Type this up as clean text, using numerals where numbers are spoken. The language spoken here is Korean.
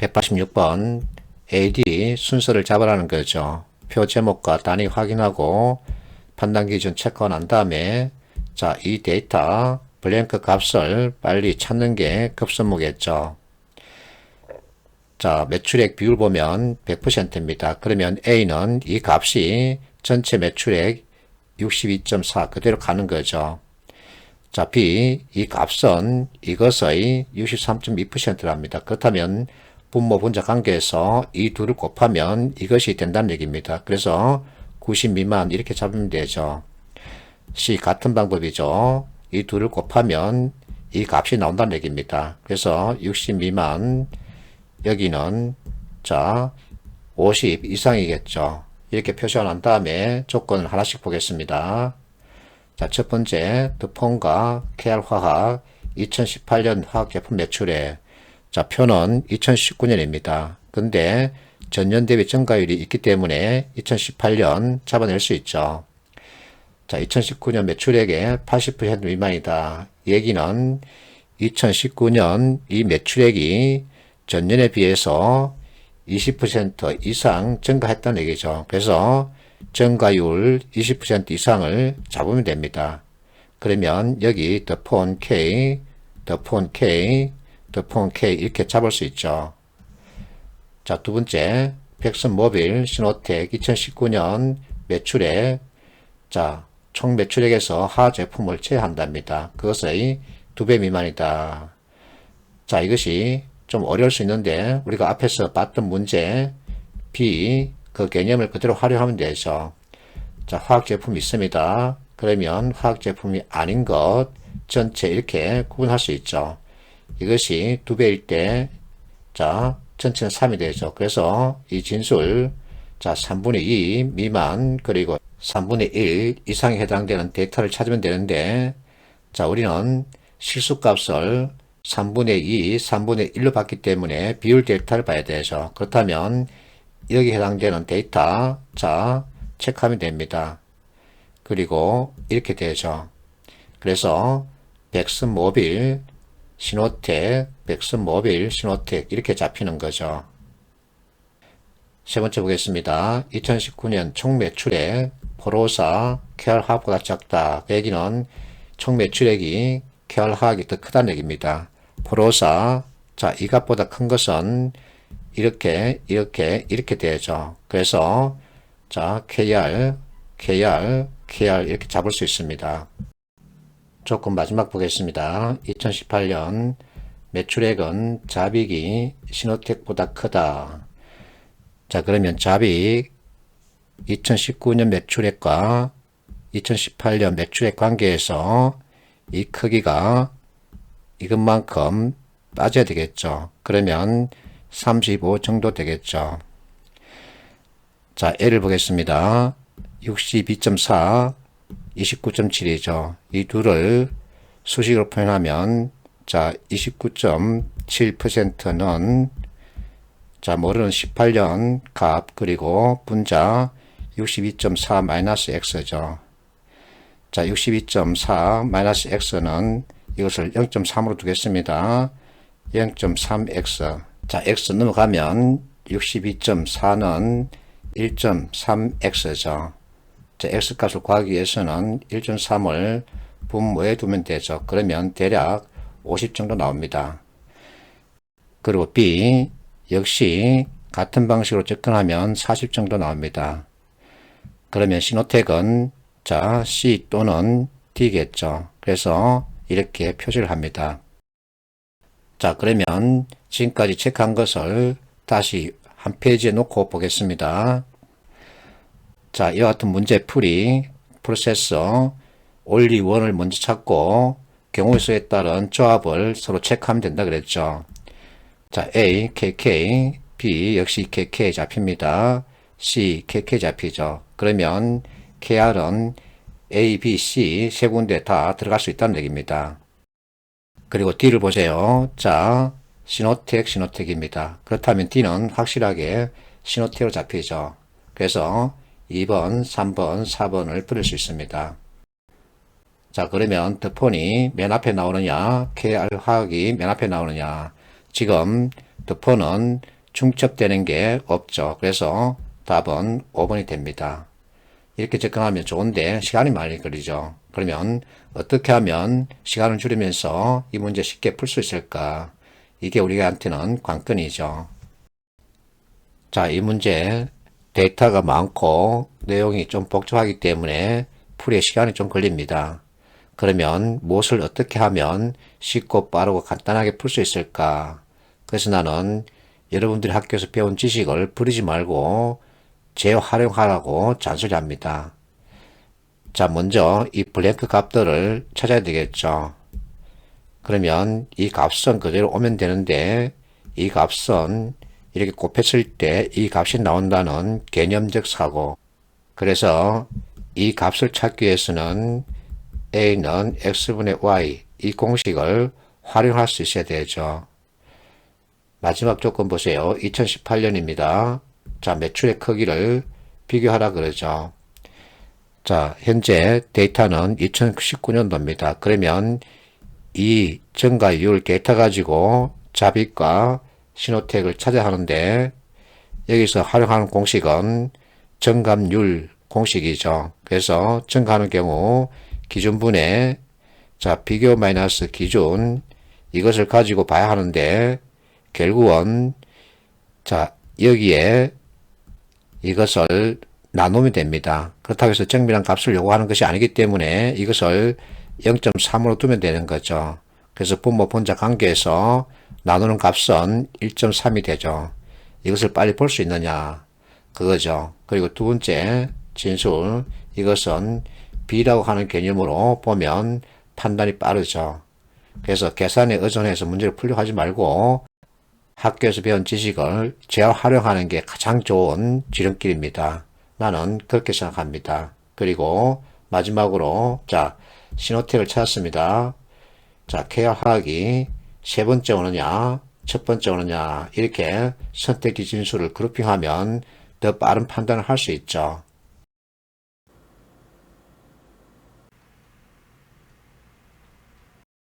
186번 AD 순서를 잡으라는 거죠. 표 제목과 단위 확인하고 판단 기준 체크가 난 다음에 자, 이 데이터 블랭크 값을 빨리 찾는 게 급선무겠죠. 자, 매출액 비율 보면 100%입니다. 그러면 A는 이 값이 전체 매출액 62.4 그대로 가는 거죠. 자, B, 이 값은 이것의 63.2%랍니다. 그렇다면 분모 분자 관계에서 이 둘을 곱하면 이것이 된다는 얘기입니다. 그래서 90 미만 이렇게 잡으면 되죠. C, 같은 방법이죠. 이 둘을 곱하면 이 값이 나온다는 얘기입니다. 그래서 60 미만, 여기는 자 50 이상이겠죠. 이렇게 표시한 다음에 조건을 하나씩 보겠습니다. 자, 첫 번째, 드폰과 KR화학 2018년 화학제품 매출액. 자, 표는 2019년입니다. 근데 전년 대비 증가율이 있기 때문에 2018년 잡아낼 수 있죠. 자, 2019년 매출액의 80% 미만이다. 얘기는 2019년 이 매출액이 전년에 비해서 20% 이상 증가했다는 얘기죠. 그래서 증가율 20% 이상을 잡으면 됩니다. 그러면 여기 더폰 K, 더폰 K, 더폰 K 이렇게 잡을 수 있죠. 자, 두 번째, 백선모빌, 신호텍 2019년 매출액. 자, 총 매출액에서 하 제품을 제외한답니다. 그것의 2배 미만이다. 자, 이것이 좀 어려울 수 있는데 우리가 앞에서 봤던 문제 B 그 개념을 그대로 활용하면 되죠. 자, 화학제품이 있습니다. 그러면 화학제품이 아닌 것 전체 이렇게 구분할 수 있죠. 이것이 2배일 때 자, 전체는 3이 되죠. 그래서 이 진술 자, 3분의 2 미만 그리고 3분의 1 이상에 해당되는 데이터를 찾으면 되는데 자, 우리는 실수값을 3분의 2, 3분의 1로 봤기 때문에 비율 데이터를 봐야 되죠. 그렇다면 여기 해당되는 데이터 자 체크하면 됩니다. 그리고 이렇게 되죠. 그래서 백슨모빌, 신호텍, 백슨모빌, 신호텍 이렇게 잡히는 거죠. 세 번째 보겠습니다. 2019년 총 매출액 포로사, KR화학보다 작다. 그 얘기는 총 매출액이 KR화학이 더 크다는 얘기입니다. 포로사, 자, 이 값보다 큰 것은 이렇게 되죠. 그래서, 자, KR 이렇게 잡을 수 있습니다. 조금 마지막 보겠습니다. 2018년 매출액은 자빅이 신호텍보다 크다. 자, 그러면 자빅 2019년 매출액과 2018년 매출액 관계에서 이 크기가 이것만큼 빠져야 되겠죠. 그러면 35 정도 되겠죠. 자, L을 보겠습니다. 62.4, 29.7이죠. 이 둘을 수식으로 표현하면 자, 29.7%는 자, 모르는 18년 값 그리고 분자 62.4 마이너스 X죠. 자, 62.4 마이너스 X는 이것을 0.3으로 두겠습니다. 0.3X. 자, X 넘어가면 62.4는 1.3X죠. 자, X 값을 구하기 위해서는 1.3을 분모에 두면 되죠. 그러면 대략 50 정도 나옵니다. 그리고 B 역시 같은 방식으로 접근하면 40 정도 나옵니다. 그러면 신호텍은 자, C 또는 D겠죠. 그래서 이렇게 표시를 합니다. 자, 그러면 지금까지 체크한 것을 다시 한 페이지에 놓고 보겠습니다. 자, 이와 같은 문제 풀이 프로세서 only one을 먼저 찾고 경우의 수에 따른 조합을 서로 체크하면 된다 그랬죠. 자, A, KK, B 역시 KK 잡힙니다. C, KK 잡히죠. 그러면 KR은 A, B, C 세 군데 다 들어갈 수 있다는 얘기입니다. 그리고 D를 보세요. 자, 신호텍입니다. 그렇다면 D는 확실하게 신호텍으로 잡히죠. 그래서 2번, 3번, 4번을 뿌릴 수 있습니다. 자, 그러면 더폰이 맨 앞에 나오느냐, KR화학이 맨 앞에 나오느냐. 지금 득표는 중첩되는 게 없죠. 그래서 답은 5번이 됩니다. 이렇게 접근하면 좋은데 시간이 많이 걸리죠. 그러면 어떻게 하면 시간을 줄이면서 이 문제 쉽게 풀 수 있을까? 이게 우리한테는 관건이죠. 자, 이 문제 데이터가 많고 내용이 좀 복잡하기 때문에 풀이에 시간이 좀 걸립니다. 그러면 무엇을 어떻게 하면 쉽고 빠르고 간단하게 풀 수 있을까? 그래서 나는 여러분들이 학교에서 배운 지식을 버리지 말고 재활용하라고 잔소리합니다. 자, 먼저 이 블랭크 값들을 찾아야 되겠죠. 그러면 이 값은 그대로 오면 되는데 이 값은 이렇게 곱했을 때 이 값이 나온다는 개념적 사고. 그래서 이 값을 찾기 위해서는 a는 x분의 y 이 공식을 활용할 수 있어야 되죠. 마지막 조건 보세요. 2018년입니다. 자, 매출의 크기를 비교하라 그러죠. 자, 현재 데이터는 2019년도입니다. 그러면 이 증가율 데이터 가지고 잡입과 신호택을 찾아야 하는데 여기서 활용하는 공식은 증감률 공식이죠. 그래서 증가하는 경우 기준분의 자 비교 마이너스 기준 이것을 가지고 봐야 하는데 결국은 자 여기에 이것을 나누면 됩니다. 그렇다고 해서 정밀한 값을 요구하는 것이 아니기 때문에 이것을 0.3으로 두면 되는 거죠. 그래서 분모 분자 관계에서 나누는 값은 1.3이 되죠. 이것을 빨리 볼 수 있느냐 그거죠. 그리고 두 번째 진술 이것은 B라고 하는 개념으로 보면 판단이 빠르죠. 그래서 계산에 의존해서 문제를 풀려 하지 말고 학교에서 배운 지식을 재활용하는 게 가장 좋은 지름길입니다. 나는 그렇게 생각합니다. 그리고 마지막으로 자 신호택을 찾았습니다. 자 계열하기 세 번째 오느냐 첫 번째 오느냐 이렇게 선택지 진수를 그룹핑하면 더 빠른 판단을 할 수 있죠.